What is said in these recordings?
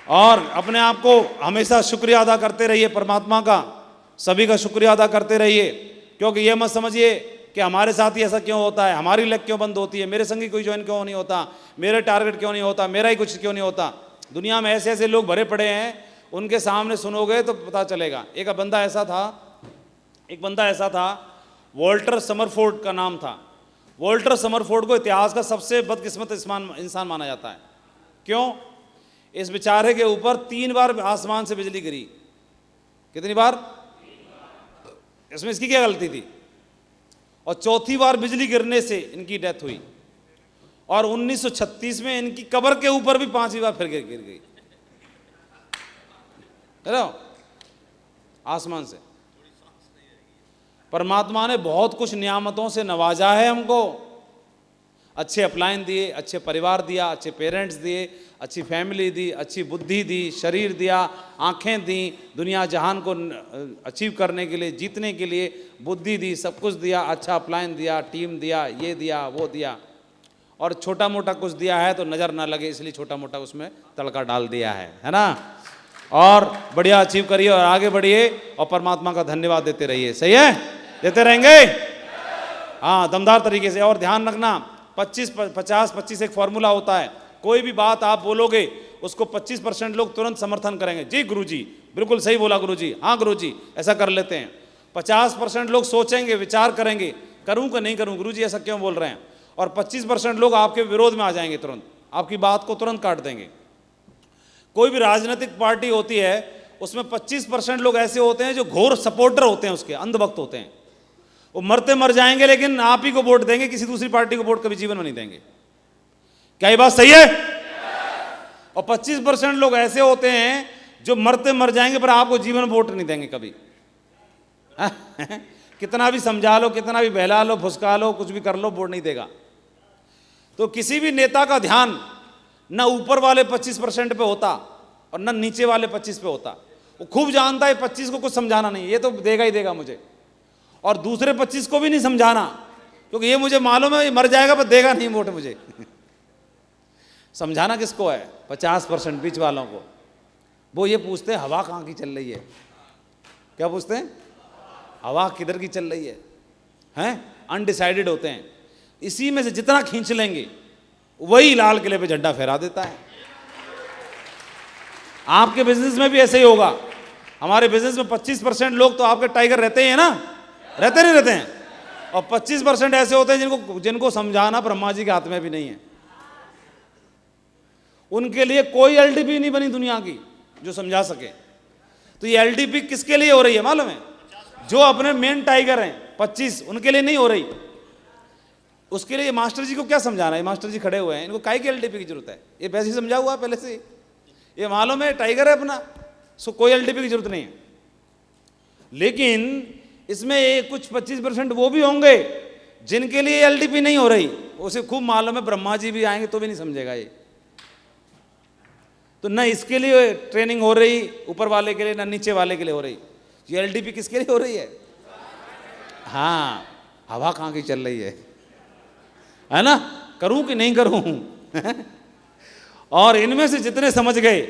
और अपने आप को हमेशा शुक्रिया अदा करते रहिए परमात्मा का, सभी का शुक्रिया अदा करते रहिए। क्योंकि ये मत समझिए कि हमारे साथ ही ऐसा क्यों होता है, हमारी लक क्यों बंद होती है, मेरे संगी कोई ज्वाइन क्यों नहीं होता, मेरे टारगेट क्यों नहीं होता, मेरा ही कुछ क्यों नहीं होता। दुनिया में ऐसे ऐसे लोग भरे पड़े हैं, उनके सामने सुनोगे तो पता चलेगा। एक बंदा ऐसा था, वॉल्टर समरफोर्ड का नाम था। वॉल्टर समरफोर्ड को इतिहास का सबसे बदकिस्मत इंसान माना जाता है। क्यों? इस बेचारे के ऊपर 3 बार आसमान से बिजली गिरी। कितनी बार? इसमें इसकी क्या गलती थी? और चौथी बार बिजली गिरने से इनकी डेथ हुई। और 1936 में इनकी कब्र के ऊपर भी 5वीं बार फिर गिर गई। हेलो, आसमान से। परमात्मा ने बहुत कुछ नियामतों से नवाजा है हमको। अच्छे अप्लायंस दिए, अच्छे परिवार दिया, अच्छे पेरेंट्स दिए, अच्छी फैमिली दी, अच्छी बुद्धि दी, शरीर दिया, आंखें दी, दुनिया जहान को अचीव करने के लिए, जीतने के लिए बुद्धि दी, सब कुछ दिया, अच्छा अप्लायंस दिया, टीम दिया, ये दिया, वो दिया। और छोटा मोटा कुछ दिया है तो नज़र ना लगे, इसलिए छोटा मोटा उसमें तड़का डाल दिया है ना। और बढ़िया अचीव करिए और आगे बढ़िए और परमात्मा का धन्यवाद देते रहिए। सही है? देते रहेंगे? हाँ, दमदार तरीके से। और ध्यान रखना, 25-50-25 एक फॉर्मूला होता है। कोई भी बात आप बोलोगे उसको 25% लोग तुरंत समर्थन करेंगे। जी गुरुजी, बिल्कुल सही बोला गुरुजी, हाँ गुरुजी, ऐसा कर लेते हैं। 50% लोग सोचेंगे, विचार करेंगे, करूं कि नहीं करूं, गुरुजी ऐसा क्यों बोल रहे हैं। और 25% लोग आपके विरोध में आ जाएंगे, तुरंत आपकी बात को तुरंत काट देंगे। कोई भी राजनीतिक पार्टी होती है उसमें 25% लोग ऐसे होते हैं जो घोर सपोर्टर होते हैं, उसके अंधभक्त होते हैं। वो मरते मर जाएंगे लेकिन आप ही को वोट देंगे, किसी दूसरी पार्टी को वोट कभी जीवन में नहीं देंगे। क्या ये बात सही है? और 25% लोग ऐसे होते हैं जो मरते मर जाएंगे पर आपको जीवन में वोट नहीं देंगे कभी। कितना भी समझा लो, कितना भी बहला लो, फुसका लो, कुछ भी कर लो, वोट नहीं देगा। तो किसी भी नेता का ध्यान न ऊपर वाले 25% पे होता और न नीचे वाले 25 पे होता। वो खूब जानता है 25 को कुछ समझाना नहीं, ये तो देगा ही देगा मुझे, और दूसरे 25 को भी नहीं समझाना, क्योंकि ये मुझे मालूम है ये मर जाएगा पर देगा नहीं वोट मुझे। समझाना किसको है? 50% बीच वालों को। वो ये पूछते हैं हवा कहाँ की चल रही है। क्या पूछते हैं? हवा किधर की चल रही है, हैं? अनडिसाइडेड होते हैं। इसी में से जितना खींच लेंगे वही लाल किले पे झंडा फहरा देता है। आपके बिजनेस में भी ऐसे ही होगा। हमारे बिजनेस में 25% लोग तो आपके टाइगर रहते ही हैं ना, रहते नहीं रहते हैं। और 25% ऐसे होते हैं जिनको समझाना ब्रह्मा जी के हाथ में भी नहीं है। उनके लिए कोई एलडीपी नहीं बनी दुनिया की जो समझा सके। तो ये एलडीपी किसके लिए हो रही है मालूम है? जो अपने मेन टाइगर हैं 25, उनके लिए नहीं हो रही। उसके लिए मास्टर जी को क्या समझाना है? मास्टर जी खड़े हुए हैं, इनको काहे की एलडीपी की जरूरत है? ये वैसे ही समझा हुआ है पहले से, ये मालूम है टाइगर है अपना, सो कोई एलडीपी की जरूरत नहीं है। लेकिन इसमें कुछ 25% वो भी होंगे जिनके लिए एलडीपी नहीं हो रही। उसे खूब मालूम है ब्रह्मा जी भी आएंगे तो भी नहीं समझेगा ये। तो न इसके लिए ट्रेनिंग हो रही ऊपर वाले के लिए, न नीचे वाले के लिए हो रही। ये एलडीपी किसके लिए हो रही है? हाँ, हवा कहाँ की चल रही है ना, करूं कि नहीं करूं। और इनमें से जितने समझ गए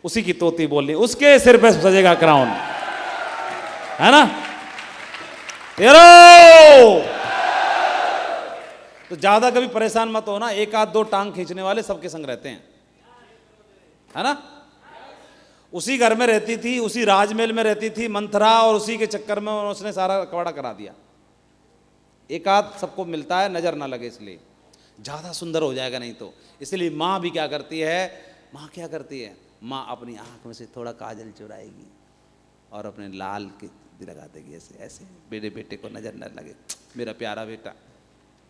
उसी की तोती बोलनी, उसके सिर पे सजेगा क्राउन, है ना। तो ज्यादा कभी परेशान मत होना, एक आध दो टांग खींचने वाले सबके संग रहते हैं, है ना। उसी घर में रहती थी, उसी राजमहल में रहती थी मंथरा, और उसी के चक्कर में उसने सारा कवाड़ा करा दिया। एक आध सबको मिलता है, नजर ना लगे, इसलिए ज्यादा सुंदर हो जाएगा नहीं तो। इसलिए माँ भी क्या करती है, माँ क्या करती है, माँ अपनी आंख में से थोड़ा काजल चुराएगी और अपने लाल के लगा देगी, ऐसे ऐसे, मेरे बेटे को नजर न लगे, मेरा प्यारा बेटा।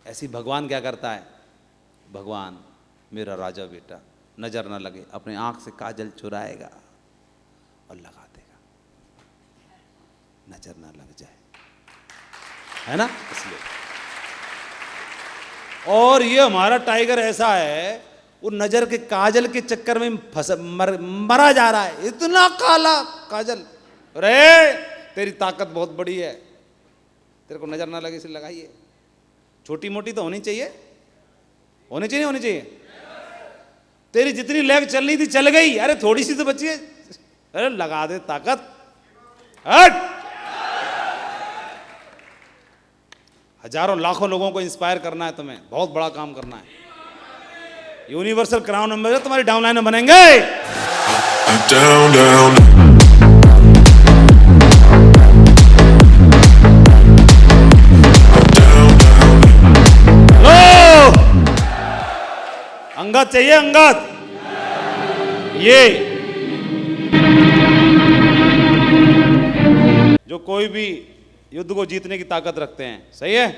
ऐसी भगवान क्या करता है, भगवान मेरा राजा बेटा नजर न लगे, अपने आंख से काजल चुराएगा और लगा देगा, नजर ना लग जाए, है ना। इसलिए और ये हमारा टाइगर ऐसा है, वो नजर के काजल के चक्कर में मरा जा रहा है। इतना काला काजल, अरे तेरी ताकत बहुत बड़ी है, तेरे को नजर ना लगे इसलिए लगाइए। छोटी मोटी तो होनी चाहिए, होनी चाहिए, होनी चाहिए। तेरी जितनी लेग चलनी थी चल गई, अरे थोड़ी सी तो बची है, अरे लगा दे ताकत, हट। हजारों लाखों लोगों को इंस्पायर करना है तुम्हें, बहुत बड़ा काम करना है। यूनिवर्सल क्राउन मेंबर तुम्हारी डाउनलाइन में बनेंगे। Down, down. लो अंगद चाहिए, अंगद। ये जो कोई भी युद्ध को जीतने की ताकत रखते हैं, सही है,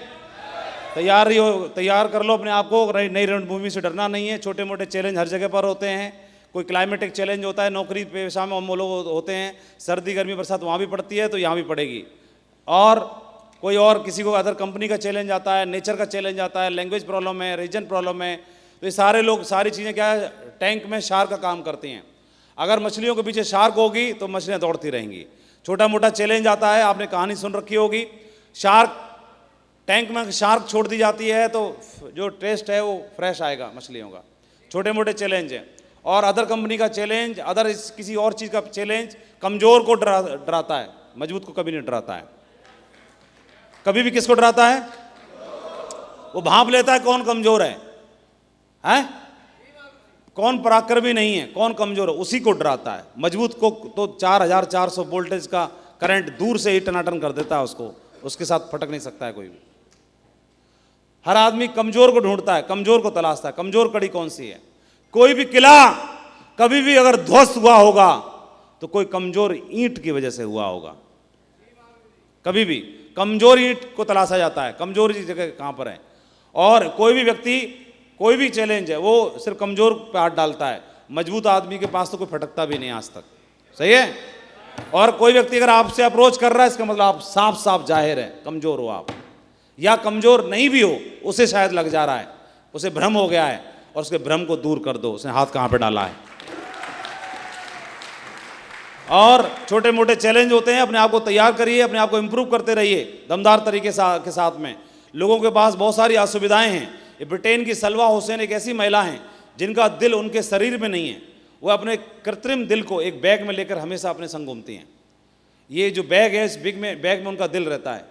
तैयार कर लो अपने आप को। नई रणभूमि से डरना नहीं है। छोटे मोटे चैलेंज हर जगह पर होते हैं। कोई क्लाइमेटिक चैलेंज होता है, नौकरी पेशा में हम लोग होते हैं, सर्दी गर्मी बरसात वहाँ भी पड़ती है तो यहाँ भी पड़ेगी। और कोई और किसी को अदर कंपनी का चैलेंज आता है, नेचर का चैलेंज आता है, लैंग्वेज प्रॉब्लम है, रीजन प्रॉब्लम है, तो ये सारे लोग सारी चीज़ें क्या है, टैंक में शार्क का काम करती हैं। अगर मछलियों के पीछे शार्क होगी तो मछलियाँ दौड़ती रहेंगी। छोटा मोटा चैलेंज आता है, आपने कहानी सुन रखी होगी, शार्क टैंक में शार्क छोड़ दी जाती है तो जो टेस्ट है वो फ्रेश आएगा मछलियों का। छोटे मोटे चैलेंज हैं। और अदर कंपनी का चैलेंज, अदर किसी और चीज़ का चैलेंज कमज़ोर को डराता है, मजबूत को कभी नहीं डराता है। कभी भी किसको डराता है? वो भांप लेता है कौन कमज़ोर है, हैं? कौन पराक्रमी नहीं है, कौन कमज़ोर है, उसी को डराता है। मजबूत को तो 4400 वोल्टेज का करंट दूर से ही टनाटन कर देता है, उसको, उसके साथ फटक नहीं सकता है कोई भी। हर आदमी कमज़ोर को ढूंढता है, कमज़ोर को तलाशता है। कमज़ोर कड़ी कौन सी है? कोई भी किला कभी भी अगर ध्वस्त हुआ होगा तो कोई कमज़ोर ईंट की वजह से हुआ होगा। कभी भी कमज़ोर ईंट को तलाशा जाता है, कमज़ोर जगह कहाँ पर है। और कोई भी व्यक्ति, कोई भी चैलेंज है वो सिर्फ कमज़ोर पे हाथ डालता है। मजबूत आदमी के पास तो कोई फटकता भी नहीं आज तक, सही है। और कोई व्यक्ति अगर आपसे अप्रोच कर रहा है, इसका मतलब आप साफ साफ जाहिर है कमज़ोर हो आप, या कमज़ोर नहीं भी हो, उसे शायद लग जा रहा है, उसे भ्रम हो गया है, और उसके भ्रम को दूर कर दो। उसने हाथ कहाँ पे डाला है। और छोटे मोटे चैलेंज होते हैं, अपने आप को तैयार करिए, अपने आप को इम्प्रूव करते रहिए दमदार तरीके के साथ में। लोगों के पास बहुत सारी असुविधाएं हैं। ये ब्रिटेन की सलवा हुसैन एक ऐसी महिला हैं जिनका दिल उनके शरीर में नहीं है। वो अपने कृत्रिम दिल को एक बैग में लेकर हमेशा अपने संग घूमती हैं। ये जो बैग है, इस बैग में उनका दिल रहता है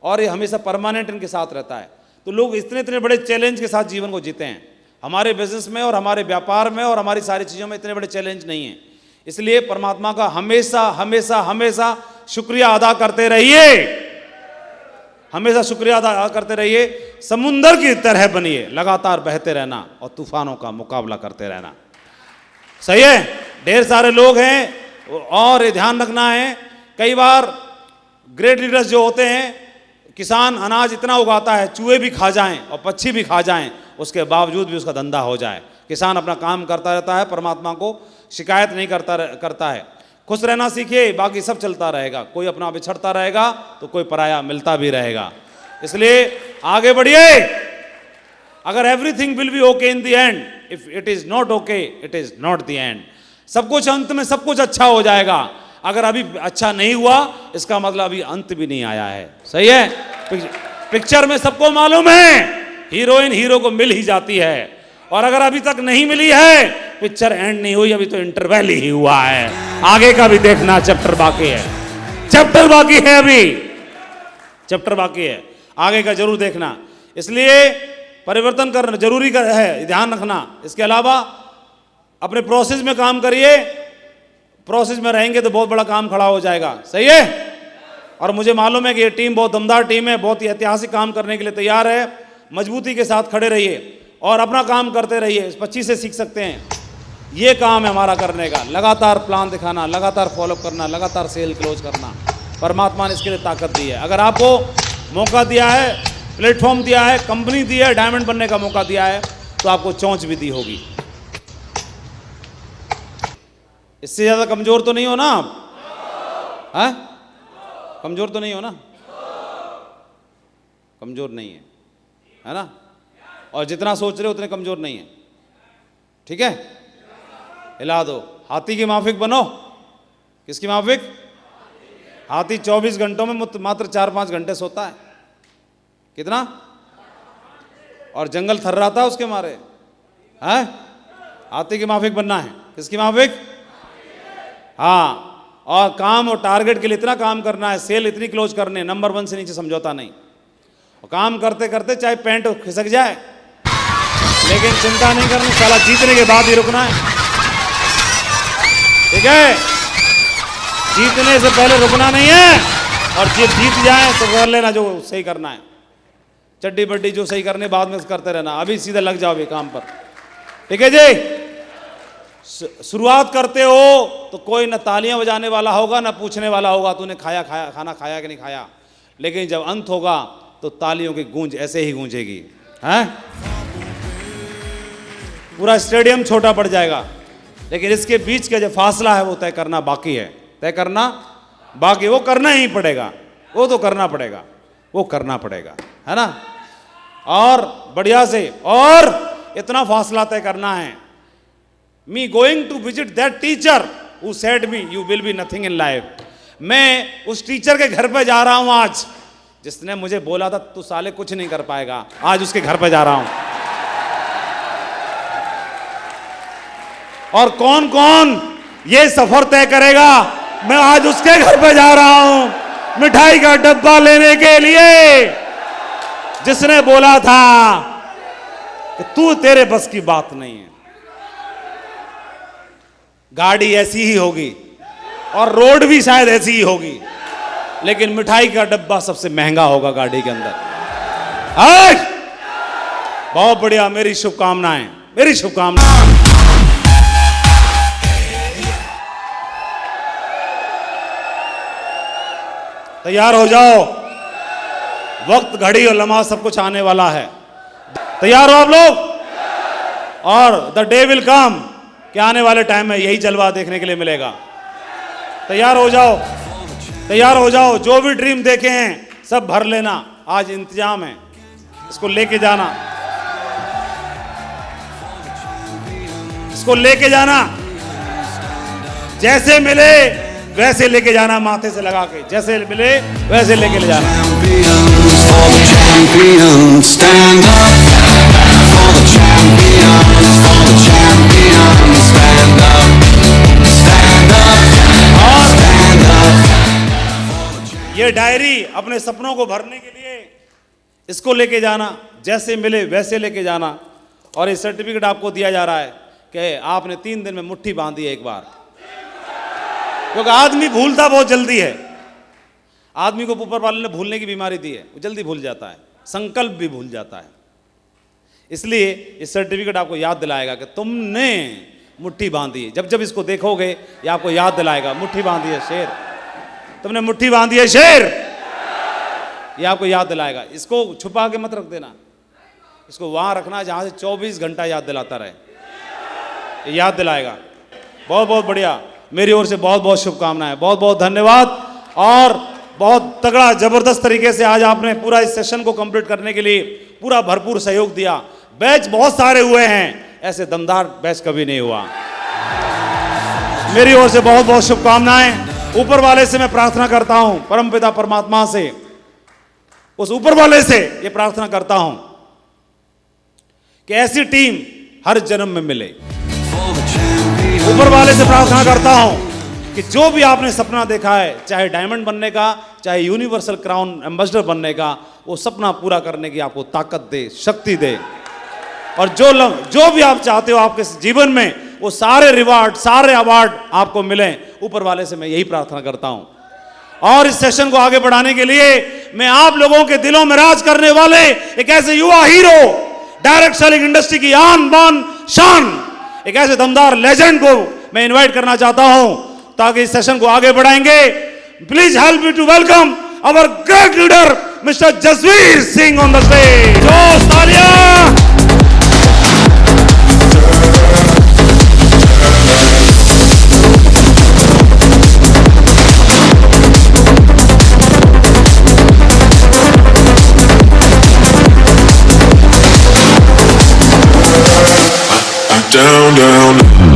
और ये हमेशा परमानेंट इनके साथ रहता है। तो लोग इतने इतने बड़े चैलेंज के साथ जीवन को जीते हैं। हमारे बिजनेस में और हमारे व्यापार में और हमारी सारी चीज़ों में इतने बड़े चैलेंज नहीं हैं। इसलिए परमात्मा का हमेशा हमेशा हमेशा शुक्रिया अदा करते रहिए, हमेशा शुक्रिया अदा करते रहिए। समुंदर की तरह बनिए, लगातार बहते रहना और तूफानों का मुकाबला करते रहना, सही है। ढेर सारे लोग हैं और ये ध्यान रखना है, कई बार ग्रेट लीडर्स जो होते हैं, किसान अनाज इतना उगाता है, चूहे भी खा जाएं और पक्षी भी खा जाएं, उसके बावजूद भी उसका धंधा हो जाए। किसान अपना काम करता रहता है, परमात्मा को शिकायत नहीं करता है। खुश रहना सीखिए, बाकी सब चलता रहेगा। कोई अपना बिछड़ता रहेगा तो कोई पराया मिलता भी रहेगा। इसलिए आगे बढ़िए। अगर everything will be okay in the end, if it is not okay it is not the end. सब कुछ अंत में सब कुछ अच्छा हो जाएगा। अगर अभी अच्छा नहीं हुआ इसका मतलब अभी अंत भी नहीं आया है, सही है। पिक्चर में सबको मालूम है हीरोइन हीरो को मिल ही जाती है, और अगर अभी तक नहीं मिली है पिक्चर एंड नहीं हुई, अभी तो इंटरवल ही हुआ है। आगे का भी देखना, चैप्टर बाकी है, चैप्टर बाकी है, अभी चैप्टर बाकी है, आगे का जरूर देखना। इसलिए परिवर्तन करना जरूरी है, ध्यान रखना। इसके अलावा अपने प्रोसेस में काम करिए, प्रोसेस में रहेंगे तो बहुत बड़ा काम खड़ा हो जाएगा, सही है। और मुझे मालूम है कि ये टीम बहुत दमदार टीम है, बहुत ही ऐतिहासिक काम करने के लिए तैयार है। मजबूती के साथ खड़े रहिए और अपना काम करते रहिए। इस 25 से सीख सकते हैं, ये काम है हमारा करने का, लगातार प्लान दिखाना, लगातार फॉलोअप करना, लगातार सेल क्लोज करना। परमात्मा ने इसके लिए ताकत दी है। अगर आपको मौका दिया है, प्लेटफॉर्म दिया है, कंपनी दी है, डायमंड बनने का मौका दिया है, तो आपको चोंच भी दी होगी। इससे ज़्यादा कमज़ोर तो नहीं हो ना आप, हैं? कमज़ोर तो नहीं हो ना, कमज़ोर नहीं है ना। और जितना सोच रहे हो उतने कमज़ोर नहीं है, ठीक है। हिला दो, हाथी की माफिक बनो। किसकी माफिक? हाथी 24 घंटों में मात्र 4-5 घंटे सोता है। कितना? और जंगल थर्राता है उसके मारे, हैं? आते के माफिक बनना है। किसकी माफिक? हाँ, और काम और टारगेट के लिए इतना काम करना है, सेल इतनी क्लोज करने, नंबर 1 से नीचे समझौता नहीं। और काम करते करते चाहे पैंट खिसक जाए, लेकिन चिंता नहीं करनी, साला जीतने के बाद ही रुकना है। ठीक है, जीतने से पहले रुकना नहीं है, और जीत जाए तो कर लेना जो सही करना है। चड्डी बड्डी जो सही करने बाद में करते रहना, अभी सीधे लग जाओ भी काम पर। ठीक है जी, शुरुआत करते हो तो कोई न तालियां बजाने वाला होगा न पूछने वाला होगा तूने खाना खाया कि नहीं खाया, लेकिन जब अंत होगा तो तालियों की गूंज ऐसे ही गूंजेगी, हैं? पूरा स्टेडियम छोटा पड़ जाएगा, लेकिन इसके बीच का जो फासला है वो तय करना बाकी है, तय करना बाकी, वो करना ही पड़ेगा, वो तो करना पड़ेगा, वो करना पड़ेगा, है ना? और बढ़िया से, और इतना फासला तय करना है, me going to visit that teacher who said me you will be nothing in life. मैं उस टीचर के घर पे जा रहा हूं आज, जिसने मुझे बोला था तू साले कुछ नहीं कर पाएगा, आज उसके घर पे जा रहा हूं। और कौन कौन ये सफर तय करेगा, मैं आज उसके घर पे जा रहा हूं मिठाई का डब्बा लेने के लिए, जिसने बोला था कि तू, तेरे बस की बात नहीं है। गाड़ी ऐसी ही होगी और रोड भी शायद ऐसी ही होगी, लेकिन मिठाई का डब्बा सबसे महंगा होगा गाड़ी के अंदर। बहुत बढ़िया, मेरी शुभकामनाएं, मेरी शुभकामनाएं। तैयार हो जाओ, वक्त, घड़ी और लम्हा सब कुछ आने वाला है। तैयार हो आप लोग? और द डे विल कम, कि आने वाले टाइम में यही जलवा देखने के लिए मिलेगा। तैयार हो जाओ, तैयार हो जाओ, जो भी ड्रीम देखे हैं सब भर लेना, आज इंतजाम है, इसको लेके जाना, इसको लेके जाना, जैसे मिले वैसे लेके जाना, माथे से लगा के, जैसे मिले वैसे लेके ले जाना। ये डायरी अपने सपनों को भरने के लिए इसको लेके जाना, जैसे मिले वैसे लेके जाना। और ये सर्टिफिकेट आपको दिया जा रहा है कि आपने 3 दिन में मुट्ठी बांधी है एक बार, क्योंकि आदमी भूलता बहुत जल्दी है। आदमी को ऊपर वाले ने भूलने की बीमारी दी है, वो जल्दी भूल जाता है, संकल्प भी भूल जाता है। इसलिए ये सर्टिफिकेट आपको याद दिलाएगा कि तुमने मुट्ठी बांधी है। जब जब इसको देखोगे ये आपको याद दिलाएगा, मुट्ठी बांधी है शेर, तुमने मुट्ठी बांधी है शेर, ये आपको याद दिलाएगा। इसको छुपा के मत रख देना, इसको वहां रखना जहां से 24 घंटा याद दिलाता रहे, ये याद दिलाएगा। बहुत बहुत बढ़िया, मेरी ओर से बहुत बहुत शुभकामनाएं, बहुत बहुत धन्यवाद। और बहुत तगड़ा जबरदस्त तरीके से आज आपने पूरा इस सेशन को कंप्लीट करने के लिए पूरा भरपूर सहयोग दिया। बैच बहुत सारे हुए हैं, ऐसे दमदार बैच कभी नहीं हुआ। मेरी ओर से बहुत बहुत शुभकामनाएं। ऊपर वाले से मैं प्रार्थना करता हूं, परमपिता परमात्मा से, उस ऊपर वाले से ये प्रार्थना करता हूं कि ऐसी टीम हर जन्म में मिले। ऊपर वाले से प्रार्थना करता हूं कि जो भी आपने सपना देखा है, चाहे डायमंड बनने का, चाहे यूनिवर्सल क्राउन एम्बेसडर बनने का, वो सपना पूरा करने की आपको ताकत दे, शक्ति दे। और जो भी आप चाहते हो आपके जीवन में, वो सारे रिवार्ड, सारे अवार्ड आपको मिलें। ऊपर वाले से मैं यही प्रार्थना करता हूं। और इस सेशन को आगे बढ़ाने के लिए मैं आप लोगों के दिलों में राज करने वाले एक ऐसे युवा हीरो, डायरेक्ट सेलिंग इंडस्ट्री की आन बान शान, एक ऐसे दमदार लेजेंड को मैं इनवाइट करना चाहता हूं, ताकि इस सेशन को आगे बढ़ाएंगे। Please help me to welcome our great leader mister Jasvir Singh on the stage. जोश, तालियां। Down, down.